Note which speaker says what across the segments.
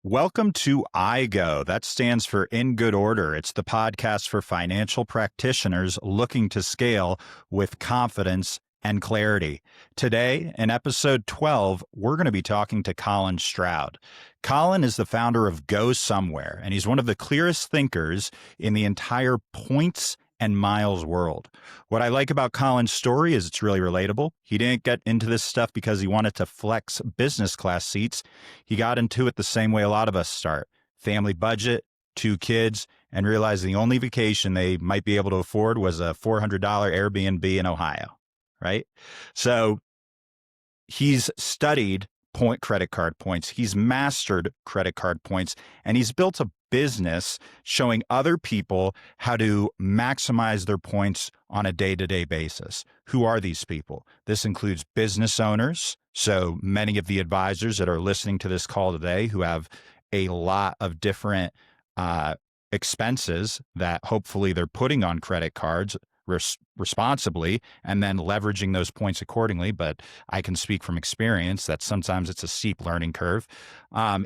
Speaker 1: Welcome to IGO. That stands for In Good Order. It's the podcast for financial practitioners looking to scale with confidence and clarity. Today, in episode 12, we're going to be talking to Colin Stroud. Colin is the founder of Go Somewhere, and he's one of the clearest thinkers in the entire points and miles world. What I like about Colin's story is it's really relatable. He didn't get into this stuff because he wanted to flex business class seats. He got into it the same way a lot of us start. Family budget, 2 kids, and realized the only vacation they might be able to afford was a $400 Airbnb in Ohio, right? So he's studied credit card points. He's mastered credit card points, and he's built a business showing other people how to maximize their points on a day-to-day basis. Who are these people? This includes business owners. So many of the advisors that are listening to this call today who have a lot of different expenses that hopefully they're putting on credit cards responsibly and then leveraging those points accordingly. But I can speak from experience that sometimes it's a steep learning curve.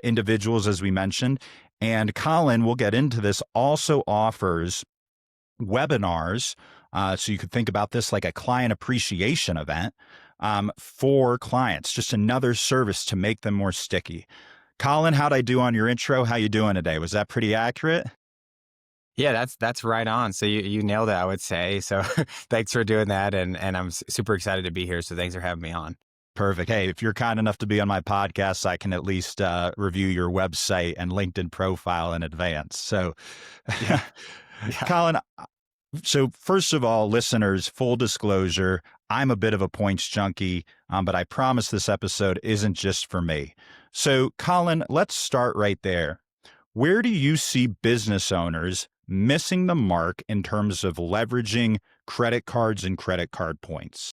Speaker 1: Individuals, as we mentioned, and Colin, we'll get into this, also offers webinars. So you could think about this like a client appreciation event for clients, just another service to make them more sticky. Colin, how'd I do on your intro? How you doing today? Was that pretty accurate?
Speaker 2: Yeah, that's right on. So you nailed it, I would say. So thanks for doing that, and I'm super excited to be here. So thanks for having me on.
Speaker 1: Perfect. Hey, if you're kind enough to be on my podcast, I can at least review your website and LinkedIn profile in advance. So,
Speaker 2: Yeah, yeah.
Speaker 1: Colin, so first of all, listeners, full disclosure, I'm a bit of a points junkie, but I promise this episode isn't just for me. So, Colin, let's start right there. Where do you see business owners missing the mark in terms of leveraging credit cards and credit card points?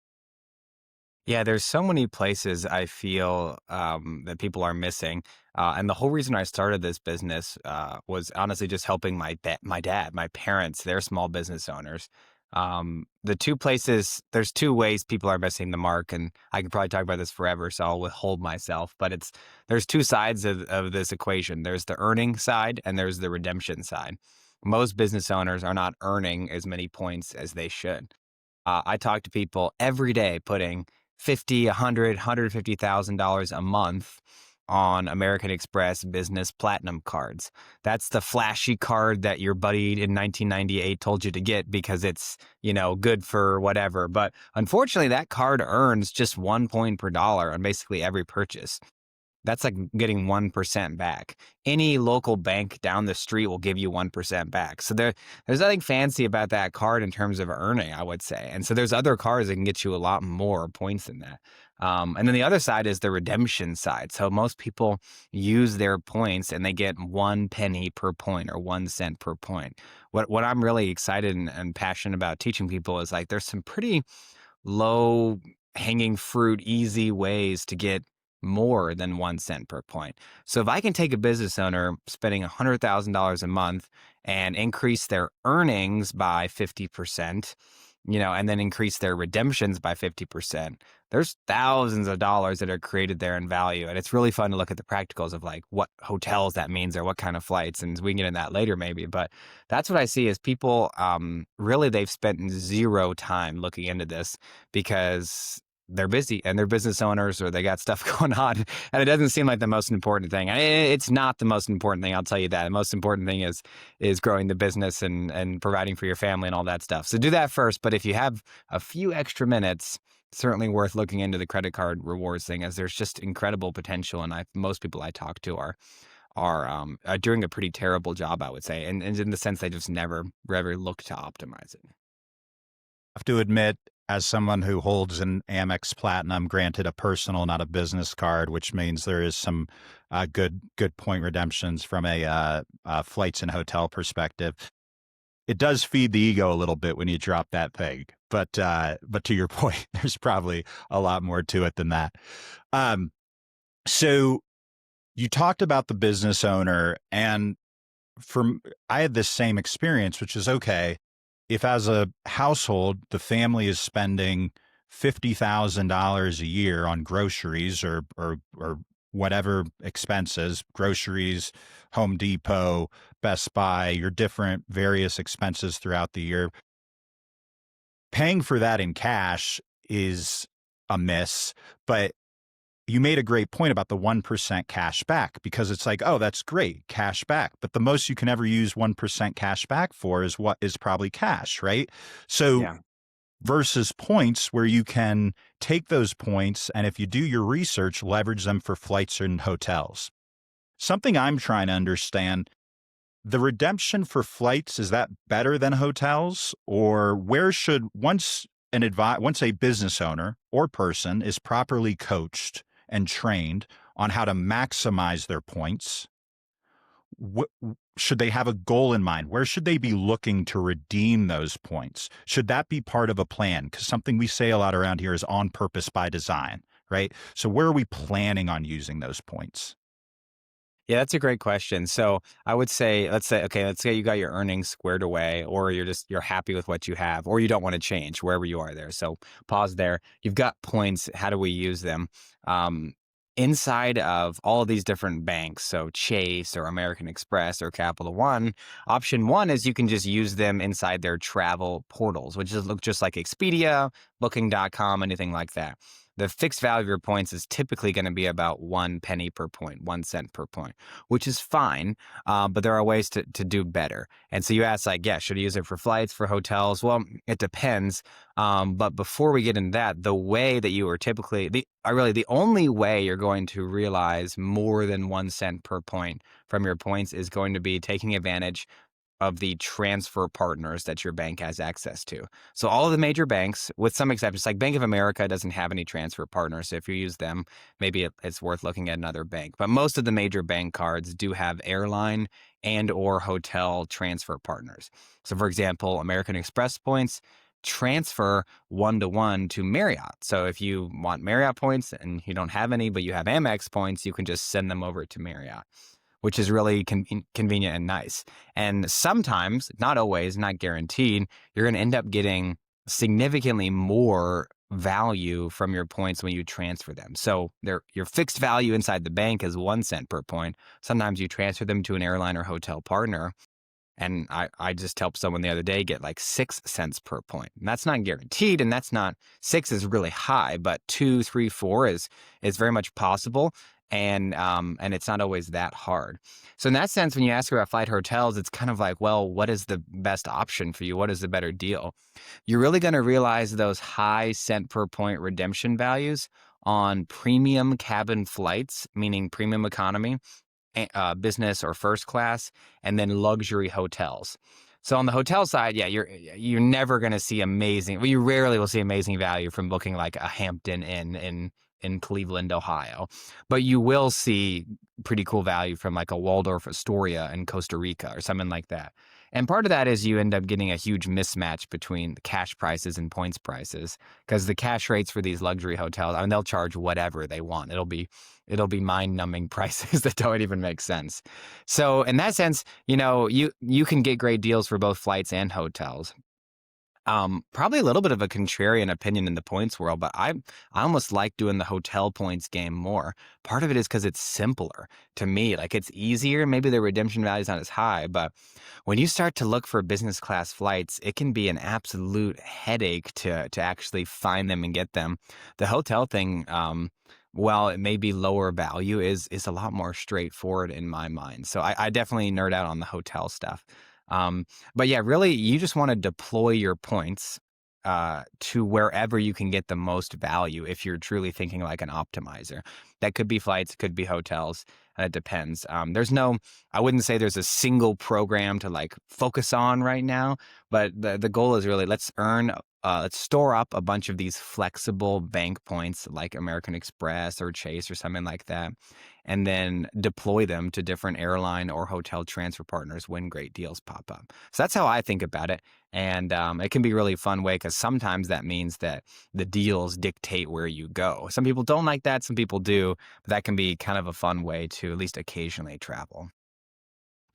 Speaker 2: Yeah, there's so many places I feel that people are missing, and the whole reason I started this business was honestly just helping my dad, my parents. They're small business owners. The two places, there's two ways people are missing the mark, and I could probably talk about this forever, so I'll withhold myself. But there's two sides of this equation. There's the earning side, and there's the redemption side. Most business owners are not earning as many points as they should. I talk to people every day putting 50, 100, $150,000 a month on American Express Business Platinum cards. That's the flashy card that your buddy in 1998 told you to get because it's, good for whatever. But unfortunately, that card earns just 1 point per dollar on basically every purchase. That's like getting 1% back. Any local bank down the street will give you 1% back. So there's nothing fancy about that card in terms of earning, I would say. And so there's other cards that can get you a lot more points than that. And then the other side is the redemption side. So most people use their points and they get 1 penny per point or 1 cent per point. What I'm really excited and passionate about teaching people is like there's some pretty low hanging fruit, easy ways to get more than 1 cent per point. So if I can take a business owner spending $100,000 a month and increase their earnings by 50%, and then increase their redemptions by 50%, there's thousands of dollars that are created there in value. And it's really fun to look at the practicals of like what hotels that means or what kind of flights. And we can get in that later maybe. But that's what I see is people, really, they've spent zero time looking into this because they're busy and they're business owners or they got stuff going on. And it doesn't seem like the most important thing. It's not the most important thing. I'll tell you that. The most important thing is growing the business and providing for your family and all that stuff. So do that first. But if you have a few extra minutes, certainly worth looking into the credit card rewards thing, as there's just incredible potential. And most people I talk to are doing a pretty terrible job, I would say. And in the sense they just never ever look to optimize it.
Speaker 1: Have to admit, as someone who holds an Amex Platinum, granted a personal, not a business card, which means there is some good point redemptions from a flights and hotel perspective. It does feed the ego a little bit when you drop that thing, but to your point, there's probably a lot more to it than that. So you talked about the business owner, and I had this same experience, which is okay. If as a household, the family is spending $50,000 a year on groceries or whatever expenses, groceries, Home Depot, Best Buy, your different various expenses throughout the year. Paying for that in cash is a miss, but you made a great point about the 1% cash back, because it's like, oh, that's great, cash back. But the most you can ever use 1% cash back for is what is probably cash, right? So
Speaker 2: Yeah.
Speaker 1: versus points, where you can take those points and, if you do your research, leverage them for flights and hotels. Something I'm trying to understand, the redemption for flights, is that better than hotels? Or where should, once a business owner or person is properly coached and trained on how to maximize their points, should they have a goal in mind? Where should they be looking to redeem those points? Should that be part of a plan? Because something we say a lot around here is on purpose by design, right? So where are we planning on using those points?
Speaker 2: Yeah, that's a great question. So I would say, let's say you got your earnings squared away, or you're happy with what you have, or you don't want to change wherever you are there. So pause there. You've got points. How do we use them? Um, Inside of all of these different banks, so Chase or American Express or Capital One, option one is you can just use them inside their travel portals, which just look just like Expedia, Booking.com, anything like that. The fixed value of your points is typically going to be about 1 penny per point, 1 cent per point, which is fine. But there are ways to do better. And so you ask, like, yeah, should I use it for flights, for hotels? Well, it depends. But before we get into that, the way that you are typically, the only way you're going to realize more than 1 cent per point from your points is going to be taking advantage of the transfer partners that your bank has access to. So all of the major banks, with some exceptions, like Bank of America doesn't have any transfer partners. So if you use them, maybe it's worth looking at another bank. But most of the major bank cards do have airline and or hotel transfer partners. So for example, American Express points transfer 1-to-1 to Marriott. So if you want Marriott points and you don't have any, but you have Amex points, you can just send them over to Marriott, which is really convenient and nice. And sometimes, not always, not guaranteed, you're going to end up getting significantly more value from your points when you transfer them. So your fixed value inside the bank is 1 cent per point. Sometimes you transfer them to an airline or hotel partner. And I just helped someone the other day get like 6 cents per point. And that's not guaranteed, and that's not, six is really high, but two, three, four is very much possible. And it's not always that hard. So in that sense, when you ask about flight hotels, it's kind of like, well, what is the best option for you? What is the better deal? You're really going to realize those high cent per point redemption values on premium cabin flights, meaning premium economy, business or first class, and then luxury hotels. So on the hotel side, yeah, you're never going to see amazing. Well, you rarely will see amazing value from booking like a Hampton Inn in Cleveland, Ohio, but you will see pretty cool value from like a Waldorf Astoria in Costa Rica or something like that. And part of that is you end up getting a huge mismatch between the cash prices and points prices, because the cash rates for these luxury hotels, I mean, they'll charge whatever they want. It'll be mind-numbing prices that don't even make sense. So in that sense, you can get great deals for both flights and hotels. Probably a little bit of a contrarian opinion in the points world, but I almost like doing the hotel points game more. Part of it is because it's simpler to me. Like, it's easier. Maybe the redemption value is not as high, but when you start to look for business class flights, it can be an absolute headache to actually find them and get them. The hotel thing, while it may be lower value, is a lot more straightforward in my mind. So I definitely nerd out on the hotel stuff. But yeah, really, you just want to deploy your points to wherever you can get the most value if you're truly thinking like an optimizer. That could be flights, it could be hotels. It depends. I wouldn't say there's a single program to like focus on right now, but the goal is really let's store up a bunch of these flexible bank points like American Express or Chase or something like that, and then deploy them to different airline or hotel transfer partners when great deals pop up. So that's how I think about it. And it can be a really fun way, because sometimes that means that the deals dictate where you go. Some people don't like that, some people do, but that can be kind of a fun way to at least occasionally travel.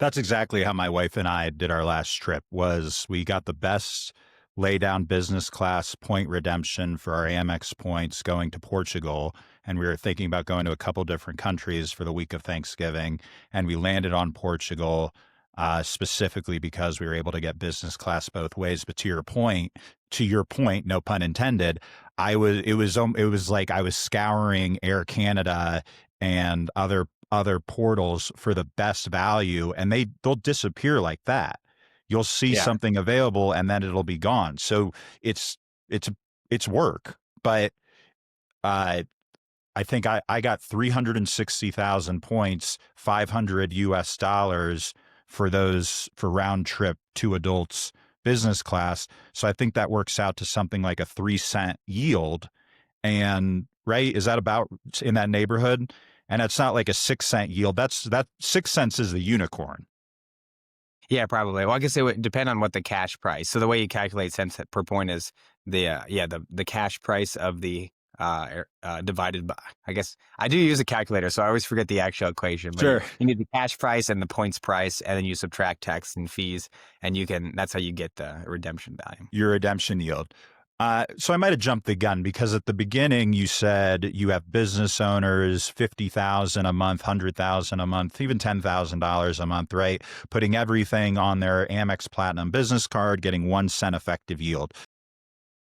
Speaker 1: That's exactly how my wife and I did our last trip. Was we got the best lay down business class point redemption for our Amex points going to Portugal. And we were thinking about going to a couple different countries for the week of Thanksgiving. And we landed on Portugal specifically because we were able to get business class both ways. But to your point, no pun intended, it was like I was scouring Air Canada and other portals for the best value, and they'll disappear like that. You'll see
Speaker 2: Yeah.
Speaker 1: something available and then it'll be gone. So it's it's it's work, but uh, I think I got 360,000 points, 500 US dollars for those for round trip two adults business class. So I think that works out to something like a 3 cent yield. And right, is that about in that neighborhood? And it's not like a 6 cent yield. That 6 cents is the unicorn.
Speaker 2: Yeah, probably. Well, I guess it would depend on what the cash price. So the way you calculate cents per point is the cash price of the divided by. I guess I do use a calculator, so I always forget the actual equation. But
Speaker 1: Sure.
Speaker 2: you need the cash price and the points price, and then you subtract tax and fees, and that's how you get the redemption value.
Speaker 1: Your redemption yield. So I might have jumped the gun because at the beginning you said you have business owners, 50,000 a month, 100,000 a month, even $10,000 a month, right? Putting everything on their Amex Platinum business card, getting 1 cent effective yield.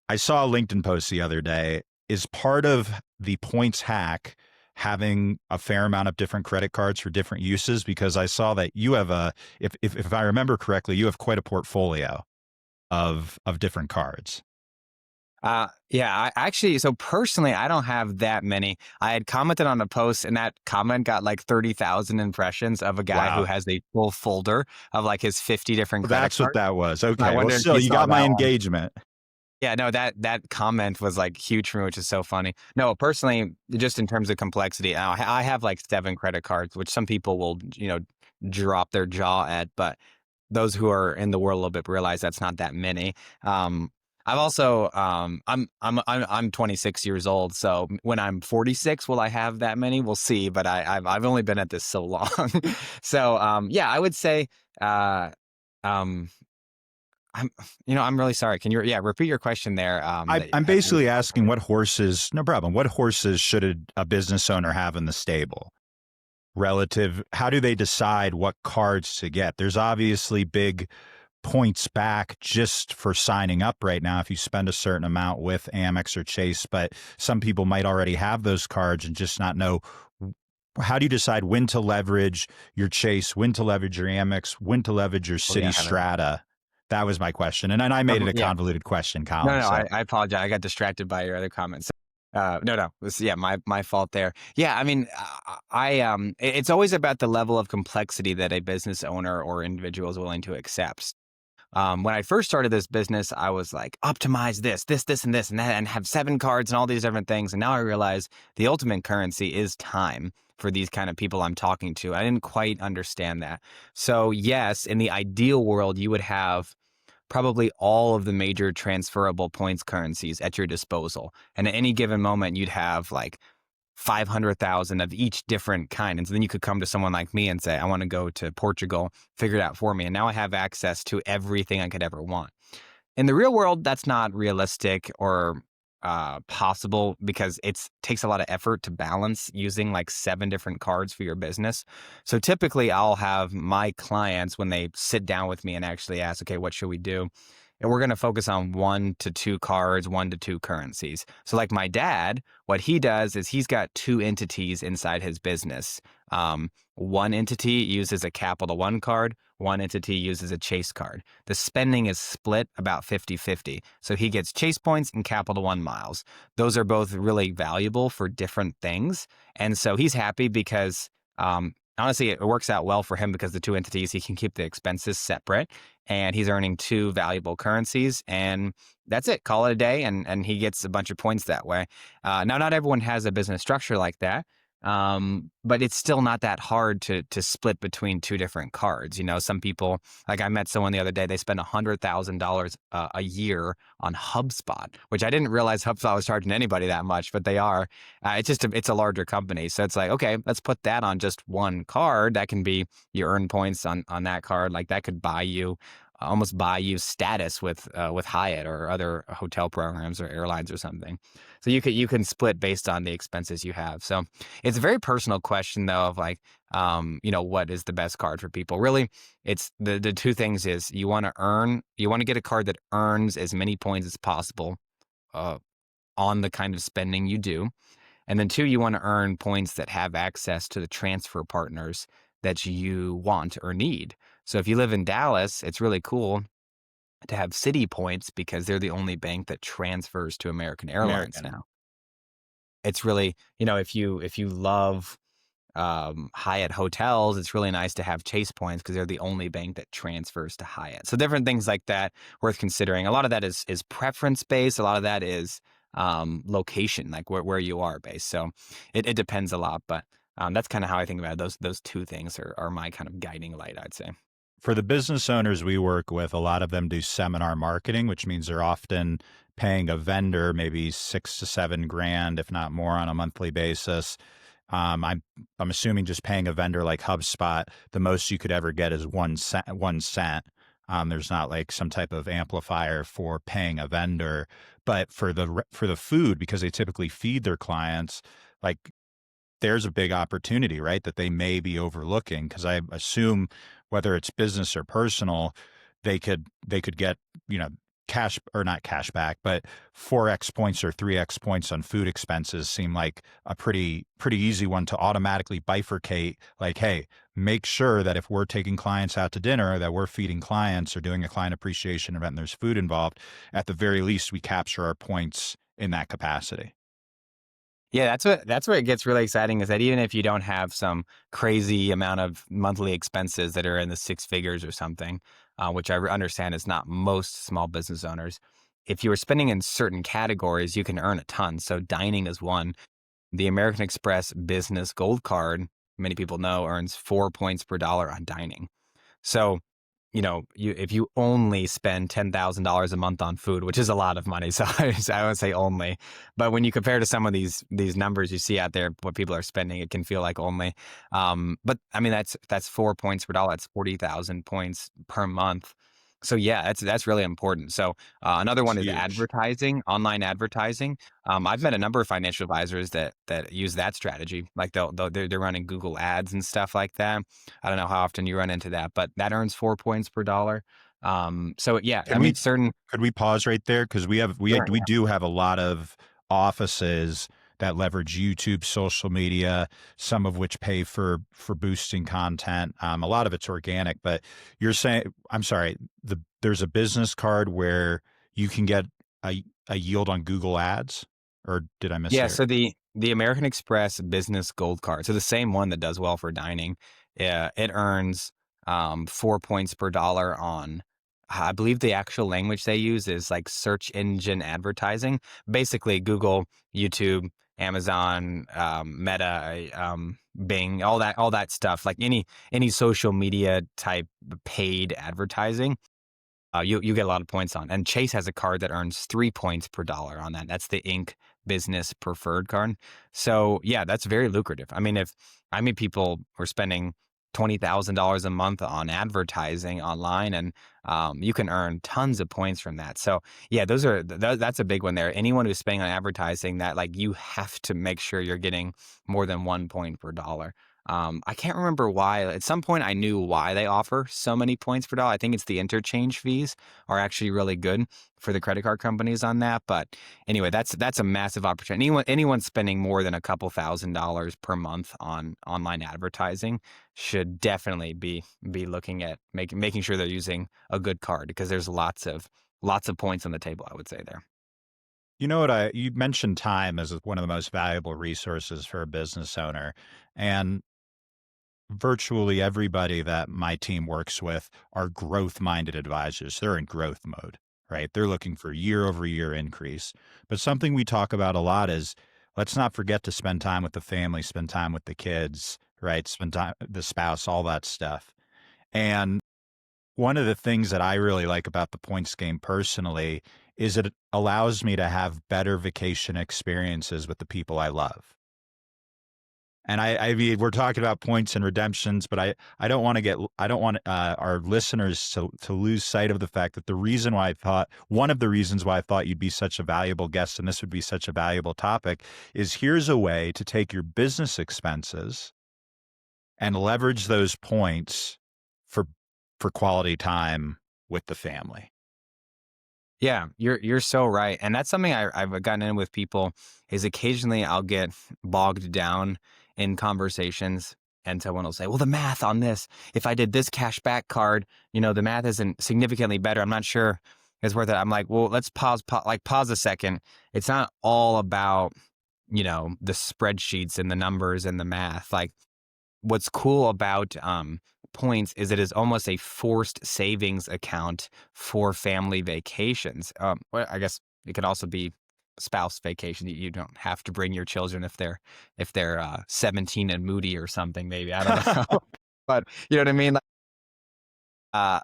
Speaker 1: I saw a LinkedIn post the other day. Is part of the points hack having a fair amount of different credit cards for different uses? Because I saw that you have if I remember correctly, you have quite a portfolio of different cards.
Speaker 2: Yeah, so personally, I don't have that many. I had commented on a post, and that comment got like 30,000 impressions of a guy who
Speaker 1: Wow.
Speaker 2: has a full folder of like his 50 different
Speaker 1: Well,
Speaker 2: credit
Speaker 1: that's what
Speaker 2: cards.
Speaker 1: that was.
Speaker 2: I
Speaker 1: Okay. Well,
Speaker 2: wonder if
Speaker 1: still,
Speaker 2: you
Speaker 1: you
Speaker 2: saw
Speaker 1: got my
Speaker 2: that one.
Speaker 1: engagement.
Speaker 2: Yeah, no, that comment was like huge for me, which is so funny. No, personally, just in terms of complexity, I have like 7 credit cards, which some people will, drop their jaw at, but those who are in the world a little bit realize that's not that many. I've also, I'm 26 years old, so when I'm 46, will I have that many? We'll see. But I've only been at this so long, so yeah, I would say, uh, um, I'm, I'm really sorry. Can you, repeat your question there?
Speaker 1: I'm basically asking what horses, no problem, what horses should a business owner have in the stable? Relative, how do they decide what cards to get? There's obviously big points back just for signing up right now if you spend a certain amount with Amex or Chase, but some people might already have those cards and just not know. How do you decide when to leverage your Chase, when to leverage your Amex, when to leverage your
Speaker 2: Oh, yeah,
Speaker 1: City Strata? That was my question. And then I made it a
Speaker 2: yeah.
Speaker 1: convoluted question,
Speaker 2: No,
Speaker 1: Colin.
Speaker 2: no,
Speaker 1: So
Speaker 2: I apologize. I got distracted by your other comments. No, this, yeah, my fault there. Yeah, I mean, it's always about the level of complexity that a business owner or individual is willing to accept. When I first started this business, I was like, optimize this, and this, and that, and have 7 cards and all these different things. And now I realize the ultimate currency is time for these kind of people I'm talking to. I didn't quite understand that. So yes, in the ideal world, you would have probably all of the major transferable points currencies at your disposal. And at any given moment, you'd have like 500,000 of each different kind. And so then you could come to someone like me and say, I want to go to Portugal, figure it out for me. And now I have access to everything I could ever want. In the real world, that's not realistic or possible because it takes a lot of effort to balance using like 7 different cards for your business. So typically, I'll have my clients when they sit down with me and actually ask, okay, what should we do? And we're going to focus on 1 to 2 cards, 1 to 2 currencies. So, like my dad, what he does is he's got 2 entities inside his business. One entity uses a Capital One card, one entity uses a Chase card. The spending is split about 50-50. So he gets Chase points and Capital One miles. Those are both really valuable for different things. And so he's happy because honestly, it works out well for him because the 2 entities, he can keep the expenses separate and he's earning 2 valuable currencies. And that's it. Call it a day. And he gets a bunch of points that way. Now, not everyone has a business structure like that. But it's still not that hard to split between 2 different cards. You know, some people, like I met someone the other day, they spend $100,000 a year on HubSpot, which I didn't realize HubSpot was charging anybody that much, but they are. It's a larger company. So it's like, okay, let's put that on just 1 card. That can be, you earn points on that card. Like that could buy you almost buy you status with Hyatt or other hotel programs or airlines or something. So you can split based on the expenses you have. So it's a very personal question though of like what is the best card for people? Really, it's the two things is you want to get a card that earns as many points as possible uh, on the kind of spending you do. And then two, you want to earn points that have access to the transfer partners that you want or need. So if you live in Dallas, it's really cool to have City points because they're the only bank that transfers to American Airlines
Speaker 1: American.
Speaker 2: now. It's really, if you love Hyatt hotels, it's really nice to have Chase points because they're the only bank that transfers to Hyatt. So different things like that worth considering. A lot of that is preference based. A lot of that is location, like where you are based. So it depends a lot, but that's kind of how I think about it. Those two things are my kind of guiding light, I'd say.
Speaker 1: For the business owners we work with, a lot of them do seminar marketing, which means they're often paying a vendor maybe 6 to 7 grand, if not more, on a monthly basis. I'm assuming just paying a vendor like HubSpot, the most you could ever get is 1 cent. 1 cent. There's not like some type of amplifier for paying a vendor, but for the food, because they typically feed their clients, like there's a big opportunity, right? That they may be overlooking, because I assume whether it's business or personal, they could get, you know, cash or not cash back, but 4x points or 3x points on food expenses seem like a pretty easy one to automatically bifurcate. Like, hey, make sure that if we're taking clients out to dinner, that we're feeding clients or doing a client appreciation event and there's food involved, at the very least we capture our points in that capacity.
Speaker 2: Yeah, that's where it gets really exciting is that even if you don't have some crazy amount of monthly expenses that are in the six figures or something, which I understand is not most small business owners, if you are spending in certain categories, you can earn a ton. So dining is one. The American Express Business Gold Card, many people know, earns 4 points per dollar on dining. So if you only spend $10,000 a month on food, which is a lot of money, so I would say only, but when you compare to some of these numbers you see out there, what people are spending, it can feel like only. But I mean, that's 4 points per dollar. That's 40,000 points per month. So yeah, that's really important. So another
Speaker 1: It's
Speaker 2: one is
Speaker 1: huge.
Speaker 2: advertising, online advertising. I've met a number of financial advisors that use that strategy. Like they're running Google ads and stuff like that. I don't know how often you run into that, but that earns 4 points per dollar. So yeah, I
Speaker 1: Can
Speaker 2: mean,
Speaker 1: we
Speaker 2: certain.
Speaker 1: could we pause right there? Because
Speaker 2: Sure,
Speaker 1: we do have a lot of offices that leverage YouTube, social media, some of which pay for boosting content. A lot of it's organic, but you're saying, I'm sorry, there's a business card where you can get a yield on Google Ads, or did I
Speaker 2: Yeah,
Speaker 1: mishear?
Speaker 2: so the American Express Business Gold Card, so the same one that does well for dining, it earns 4 points per dollar on. I believe the actual language they use is like search engine advertising. Basically, Google, YouTube, Amazon, Meta, Bing, all that stuff. Like any social media type paid advertising you get a lot of points on. And Chase has a card that earns 3 points per dollar on that. That's the Inc. Business Preferred card. So yeah, that's very lucrative. I mean, if I mean people were spending $20,000 a month on advertising online, and you can earn tons of points from that. So yeah, that's a big one there. Anyone who's spending on advertising, that like you have to make sure you're getting more than 1 point per dollar. I can't remember why. At some point, I knew why they offer so many points per dollar. I think it's the interchange fees are actually really good for the credit card companies on that. But anyway, that's a massive opportunity. Anyone spending more than a couple $1,000s per month on online advertising should definitely be looking at making sure they're using a good card because there's lots of points on the table, I would say there.
Speaker 1: You know what, you mentioned time as one of the most valuable resources for a business owner, and virtually everybody that my team works with are growth minded advisors. They're in growth mode, right? They're looking for year over year increase. But something we talk about a lot is, let's not forget to spend time with the family, spend time with the kids, right? Spend time the spouse, all that stuff. And one of the things that I really like about the points game personally is it allows me to have better vacation experiences with the people I love. And I mean, we're talking about points and redemptions, but I don't want to I don't want our listeners to lose sight of the fact that one of the reasons why I thought you'd be such a valuable guest and this would be such a valuable topic is here's a way to take your business expenses and leverage those points for quality time with the family.
Speaker 2: Yeah, you're so right, and that's something I've gotten in with people is occasionally I'll get bogged down in conversations, and someone will say, "Well, the math on this, if I did this cashback card, the math isn't significantly better. I'm not sure it's worth it." I'm like, "Well, let's pause a second. It's not all about the spreadsheets and the numbers and the math. Like what's cool about points is it is almost a forced savings account for family vacations. Well, I guess it could also be spouse vacation. You don't have to bring your children if they're 17 and moody or something. Maybe I don't know, but you know what I mean. Like,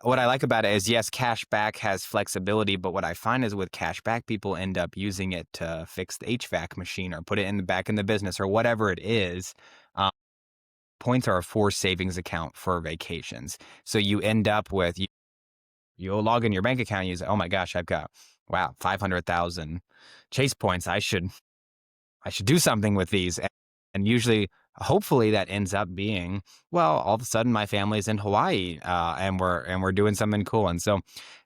Speaker 2: what I like about it is yes, cash back has flexibility, but what I find is with cash back, people end up using it to fix the HVAC machine or put it in the back in the business or whatever it is. Um, Points are a forced savings account for vacations. So you end up with you'll log in your bank account and you say, "Oh my gosh, I've got 500,000 Chase points. I should do something with these." And usually, hopefully, that ends up being, well, all of a sudden, my family's in Hawaii, and we're doing something cool, and so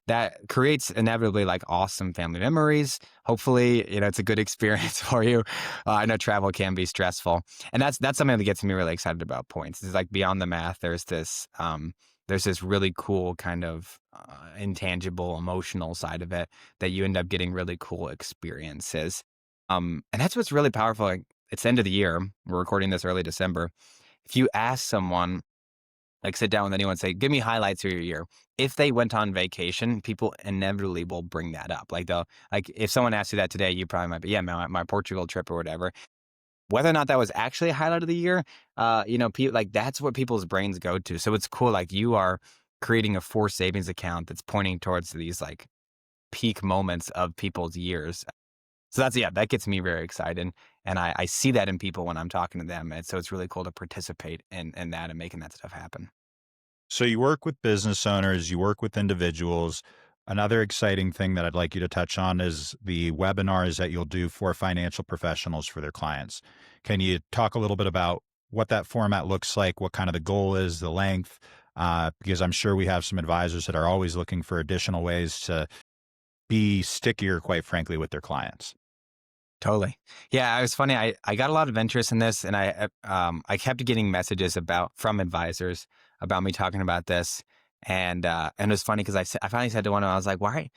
Speaker 2: that creates inevitably like awesome family memories. Hopefully, it's a good experience for you. I know travel can be stressful, and that's something that gets me really excited about points. It's like beyond the math. There's this really cool kind of intangible emotional side of it that you end up getting really cool experiences. And that's what's really powerful. Like, it's the end of the year. We're recording this early December. If you ask someone, like sit down with anyone and say, give me highlights of your year. If they went on vacation, people inevitably will bring that up. Like if someone asked you that today, you probably might be, yeah, my Portugal trip or whatever. Whether or not that was actually a highlight of the year, people like that's what people's brains go to. So it's cool. Like you are creating a forced savings account that's pointing towards these like peak moments of people's years. So that gets me very excited. And I see that in people when I'm talking to them. And so it's really cool to participate in that and making that stuff happen.
Speaker 1: So you work with business owners, you work with individuals. Another exciting thing that I'd like you to touch on is the webinars that you'll do for financial professionals for their clients. Can you talk a little bit about what that format looks like, what kind of the goal is, the length? Because I'm sure we have some advisors that are always looking for additional ways to be stickier, quite frankly, with their clients.
Speaker 2: Totally. Yeah, it was funny. I got a lot of interest in this, and I kept getting messages from advisors about me talking about this, and it was funny because I finally said to one of them, I was like, why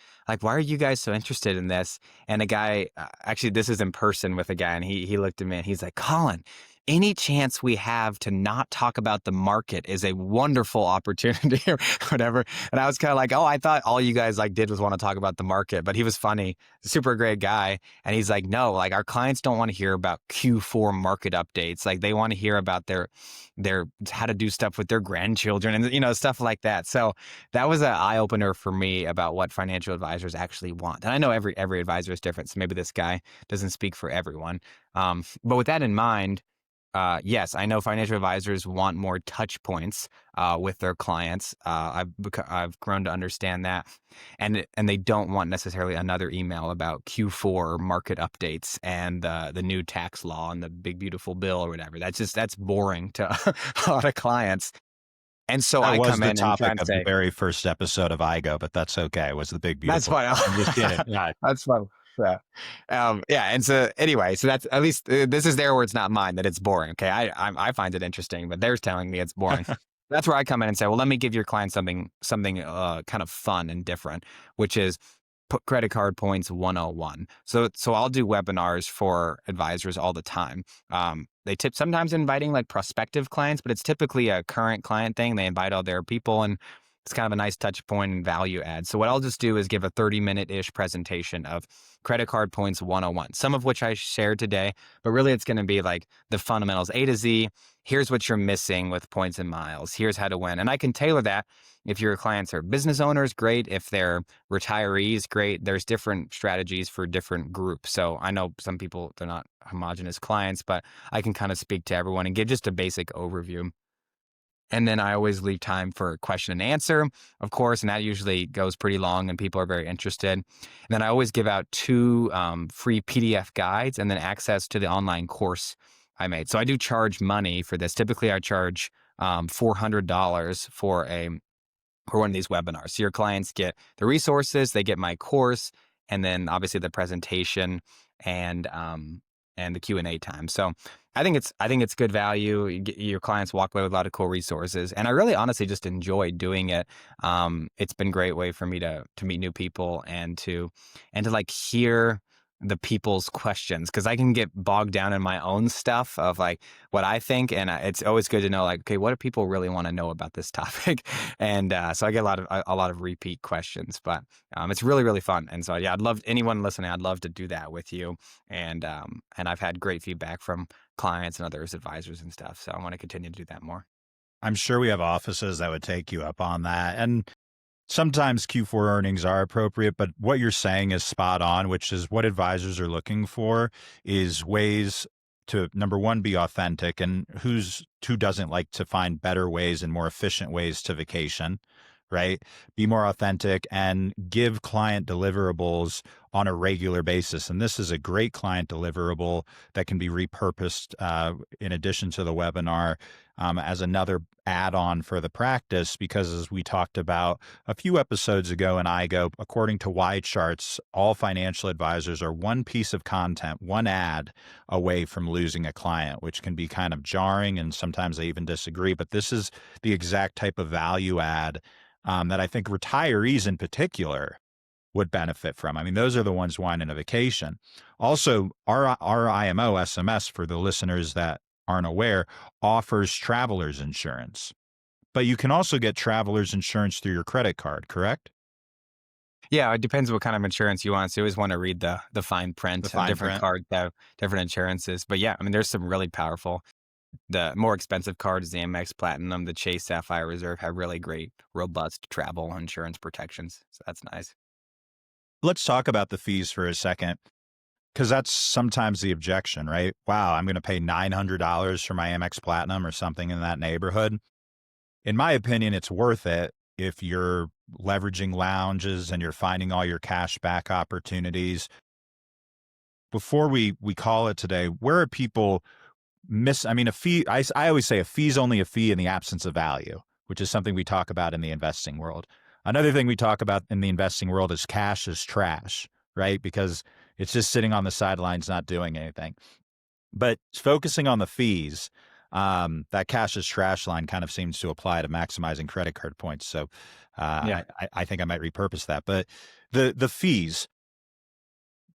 Speaker 2: are you guys so interested in this? And a guy, actually, this is in person with a guy, and he looked at me and he's like, Colin, any chance we have to not talk about the market is a wonderful opportunity or whatever. And I was kind of like, oh, I thought all you guys like did was want to talk about the market, but he was funny, super great guy. And he's like, no, like our clients don't want to hear about Q4 market updates. Like they want to hear about their how to do stuff with their grandchildren and stuff like that. So that was an eye opener for me about what financial advisors actually want. And I know every advisor is different, so maybe this guy doesn't speak for everyone. But with that in mind, yes, I know financial advisors want more touch points with their clients. I've grown to understand that, and they don't want necessarily another email about Q4 market updates and the new tax law and the big beautiful bill or whatever. That's boring to a lot of clients. And so
Speaker 1: That
Speaker 2: I
Speaker 1: was
Speaker 2: come
Speaker 1: the
Speaker 2: in and try
Speaker 1: topic
Speaker 2: and
Speaker 1: of the
Speaker 2: say,
Speaker 1: very first episode of IGO, but that's okay. It was the big,
Speaker 2: "That's
Speaker 1: beautiful
Speaker 2: fine."
Speaker 1: bill. I'm just kidding. Yeah.
Speaker 2: That's fun. Yeah. Yeah. And so anyway, so that's at least this is their words, not mine, that it's boring. Okay. I find it interesting, but they're telling me it's boring. That's where I come in and say, well, let me give your client something kind of fun and different, which is put credit card points 101. So I'll do webinars for advisors all the time. They tip sometimes inviting like prospective clients, but it's typically a current client thing. They invite all their people, and It's kind of a nice touch point and value add. So what I'll just do is give a 30-minute-ish presentation of credit card points 101, some of which I shared today, but really it's going to be like the fundamentals A to Z. Here's what you're missing with points and miles. Here's how to win. And I can tailor that if your clients are business owners, great. If they're retirees, great. There's different strategies for different groups. So I know some people, they're not homogenous clients, but I can kind of speak to everyone and give just a basic overview. And then I always leave time for question and answer, of course, and that usually goes pretty long and people are very interested. And then I always give out two free PDF guides and then access to the online course I made. So I do charge money for this. Typically, I charge $400 for one of these webinars. So your clients get the resources, they get my course, and then obviously the presentation and and the Q&A time. So I think it's good value. Your clients walk away with a lot of cool resources, and I really honestly just enjoy doing it. It's been a great way for me to meet new people and to like hear the people's questions because I can get bogged down in my own stuff of like what I think, and it's always good to know like, okay, what do people really want to know about this topic? And so I get a lot of repeat questions, but it's really really fun. And so yeah, I'd love anyone listening. I'd love to do that with you, and I've had great feedback from clients and others, advisors and stuff. So I want to continue to do that more.
Speaker 1: I'm sure we have offices that would take you up on that. And sometimes Q4 earnings are appropriate, but what you're saying is spot on, which is what advisors are looking for is ways to, number one, be authentic. And who doesn't like to find better ways and more efficient ways to vacation, right? Be more authentic and give client deliverables on a regular basis. And this is a great client deliverable that can be repurposed in addition to the webinar as another add-on for the practice, because as we talked about a few episodes ago in IGO, according to Y charts, all financial advisors are one piece of content, one ad away from losing a client, which can be kind of jarring and sometimes they even disagree. But this is the exact type of value add that I think retirees in particular would benefit from. I mean, those are the ones wanting a vacation. Also, our IMO SMS, for the listeners that aren't aware, offers traveler's insurance. But you can also get traveler's insurance through your credit card, correct?
Speaker 2: Yeah, it depends what kind of insurance you want. So you always want to read the fine
Speaker 1: The
Speaker 2: print of
Speaker 1: fine
Speaker 2: different
Speaker 1: print.
Speaker 2: cards that have different insurances. But yeah, I mean, there's some really powerful. The more expensive cards, the Amex Platinum, the Chase Sapphire Reserve, have really great, robust travel insurance protections. So that's nice.
Speaker 1: Let's talk about the fees for a second, because that's sometimes the objection, right? Wow, I'm going to pay $900 for my Amex Platinum or something in that neighborhood. In my opinion, it's worth it if you're leveraging lounges and you're finding all your cash back opportunities. Before we call it today, where are people I mean, a fee, I always say a fee is only a fee in the absence of value, which is something we talk about in the investing world. Another thing we talk about in the investing world is cash is trash, right? Because it's just sitting on the sidelines, not doing anything. But focusing on the fees, that cash is trash line kind of seems to apply to maximizing credit card points. So
Speaker 2: Yeah.
Speaker 1: I think I might repurpose that. But the fees,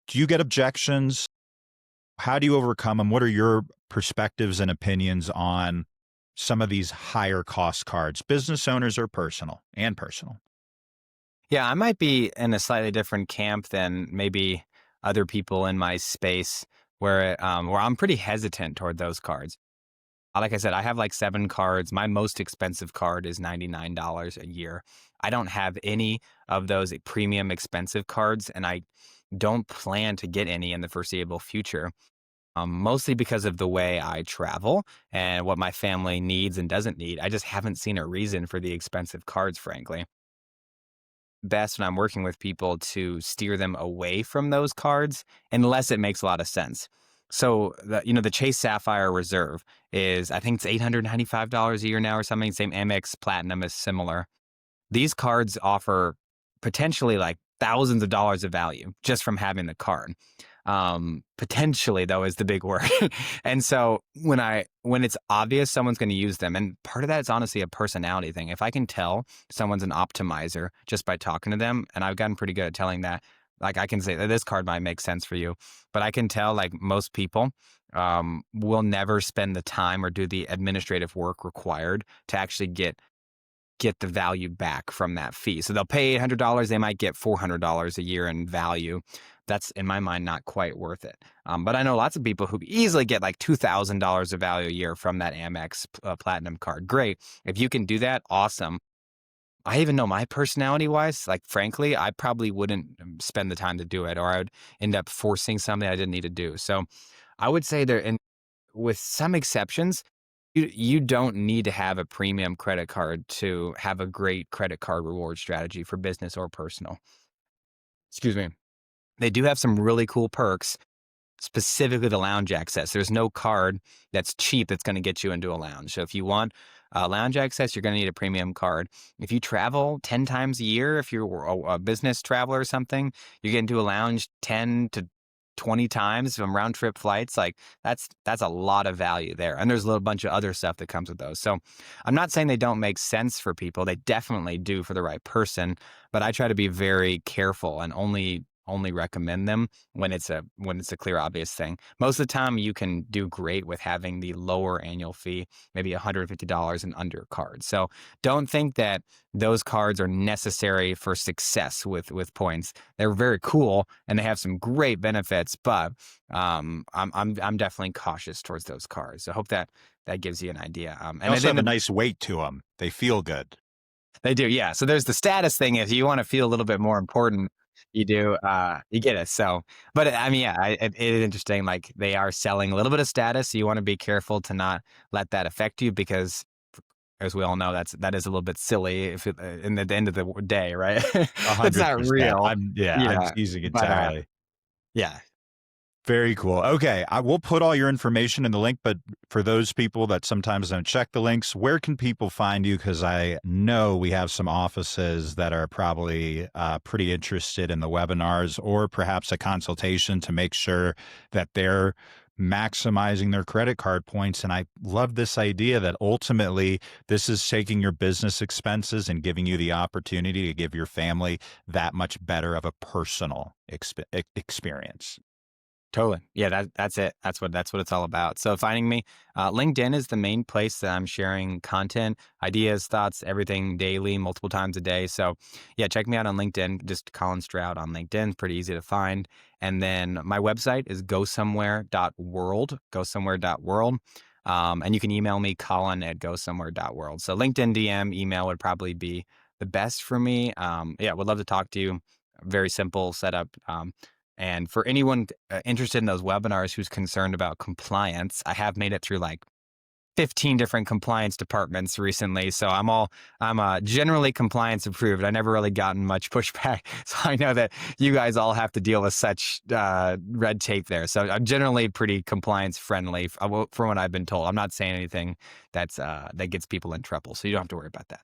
Speaker 1: do you get objections? How do you overcome them? What are your perspectives and opinions on some of these higher cost cards, business owners or personal and personal?
Speaker 2: Yeah, I might be in a slightly different camp than maybe other people in my space where I'm pretty hesitant toward those cards. Like I said, I have like 7 cards. My most expensive card is $99 a year. I don't have any of those premium expensive cards, and I don't plan to get any in the foreseeable future. Mostly because of the way I travel and what my family needs and doesn't need. I just haven't seen a reason for the expensive cards, frankly. Best when I'm working with people to steer them away from those cards unless it makes a lot of sense. So the Chase Sapphire Reserve is, I think it's $895 a year now or something. Same Amex Platinum is similar. These cards offer potentially like thousands of dollars of value just from having the card. Potentially though is the big word. And so when it's obvious someone's going to use them, and part of that is honestly a personality thing. If I can tell someone's an optimizer just by talking to them, and I've gotten pretty good at telling that, like I can say that this card might make sense for you, but I can tell like most people will never spend the time or do the administrative work required to actually get get the value back from that fee. So they'll pay $800, they might get $400 a year in value. That's, in my mind, not quite worth it. But I know lots of people who easily get like $2,000 of value a year from that Amex Platinum card. Great. If you can do that, awesome. I even know my personality wise, like, frankly, I probably wouldn't spend the time to do it, or I would end up forcing something I didn't need to do. So I would say there, and with some exceptions, you don't need to have a premium credit card to have a great credit card reward strategy for business or personal. Excuse me. They do have some really cool perks, specifically the lounge access. There's no card that's cheap that's going to get you into a lounge. So if you want lounge access, you're going to need a premium card. If you travel 10 times a year, if you're a business traveler or something, you get into a lounge 10 to 20 times from round trip flights. Like, that's a lot of value there. And there's a little bunch of other stuff that comes with those. So I'm not saying they don't make sense for people. They definitely do for the right person, but I try to be very careful and only recommend them when it's a clear, obvious thing. Most of the time you can do great with having the lower annual fee, maybe $150 and under cards. So don't think that those cards are necessary for success with points. They're very cool and they have some great benefits, but I'm definitely cautious towards those cards. So I hope that gives you an idea.
Speaker 1: They
Speaker 2: And
Speaker 1: also have a
Speaker 2: then
Speaker 1: nice weight to them. They feel good.
Speaker 2: they do, yeah. So there's the status thing. If you want to feel a little bit more important, you do, you get it. So, but I mean, yeah, it is interesting. Like, they are selling a little bit of status. So you want to be careful to not let that affect you, because, as we all know, that is a little bit silly if in the end of the day, right? It's not
Speaker 1: 100%.
Speaker 2: real.
Speaker 1: I'm
Speaker 2: Yeah.
Speaker 1: teasing
Speaker 2: But
Speaker 1: entirely.
Speaker 2: yeah.
Speaker 1: Very cool. Okay, I will put all your information in the link, but for those people that sometimes don't check the links, where can people find you? Because I know we have some offices that are probably pretty interested in the webinars, or perhaps a consultation to make sure that they're maximizing their credit card points. And I love this idea that ultimately this is taking your business expenses and giving you the opportunity to give your family that much better of a personal experience.
Speaker 2: Totally. Yeah, that's it. That's what it's all about. So finding me, LinkedIn is the main place that I'm sharing content, ideas, thoughts, everything daily, multiple times a day. So yeah, check me out on LinkedIn. Just Colin Stroud on LinkedIn. Pretty easy to find. And then my website is gosomewhere.world. Gosomewhere.world. And you can email me, Colin@gosomewhere.world. So LinkedIn DM, email would probably be the best for me. Yeah, would love to talk to you. Very simple setup. And for anyone interested in those webinars who's concerned about compliance, I have made it through like 15 different compliance departments recently. So I'm generally compliance approved. I never really gotten much pushback. So I know that you guys all have to deal with such red tape there. So I'm generally pretty compliance friendly from what I've been told. I'm not saying anything that gets people in trouble. So you don't have to worry about that.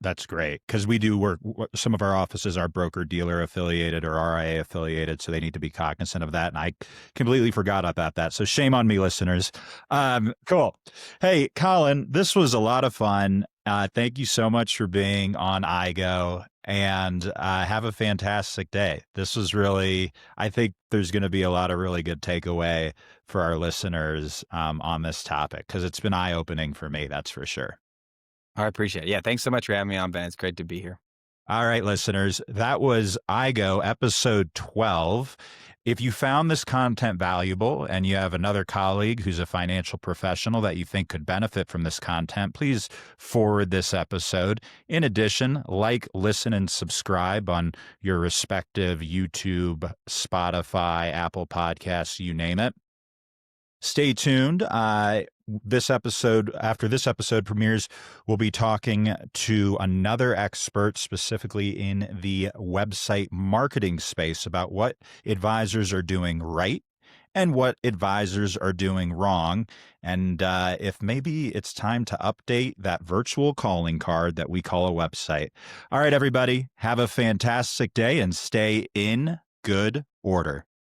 Speaker 1: That's great, because we do work. Some of our offices are broker dealer affiliated or RIA affiliated, so they need to be cognizant of that. And I completely forgot about that. So shame on me, listeners. Cool. Hey, Colin, this was a lot of fun. Thank you so much for being on IGO, and have a fantastic day. This was really, I think there's going to be a lot of really good takeaway for our listeners on this topic, because it's been eye-opening for me, that's for sure.
Speaker 2: I appreciate it. Yeah, thanks so much for having me on, Ben. It's great to be here.
Speaker 1: All right, listeners, that was IGO episode 12. If you found this content valuable and you have another colleague who's a financial professional that you think could benefit from this content, please forward this episode. In addition, like, listen, and subscribe on your respective YouTube, Spotify, Apple Podcasts, you name it. Stay tuned. After this episode premieres, we'll be talking to another expert specifically in the website marketing space about what advisors are doing right and what advisors are doing wrong, and if maybe it's time to update that virtual calling card that we call a website. All right, everybody, have a fantastic day and stay in good order.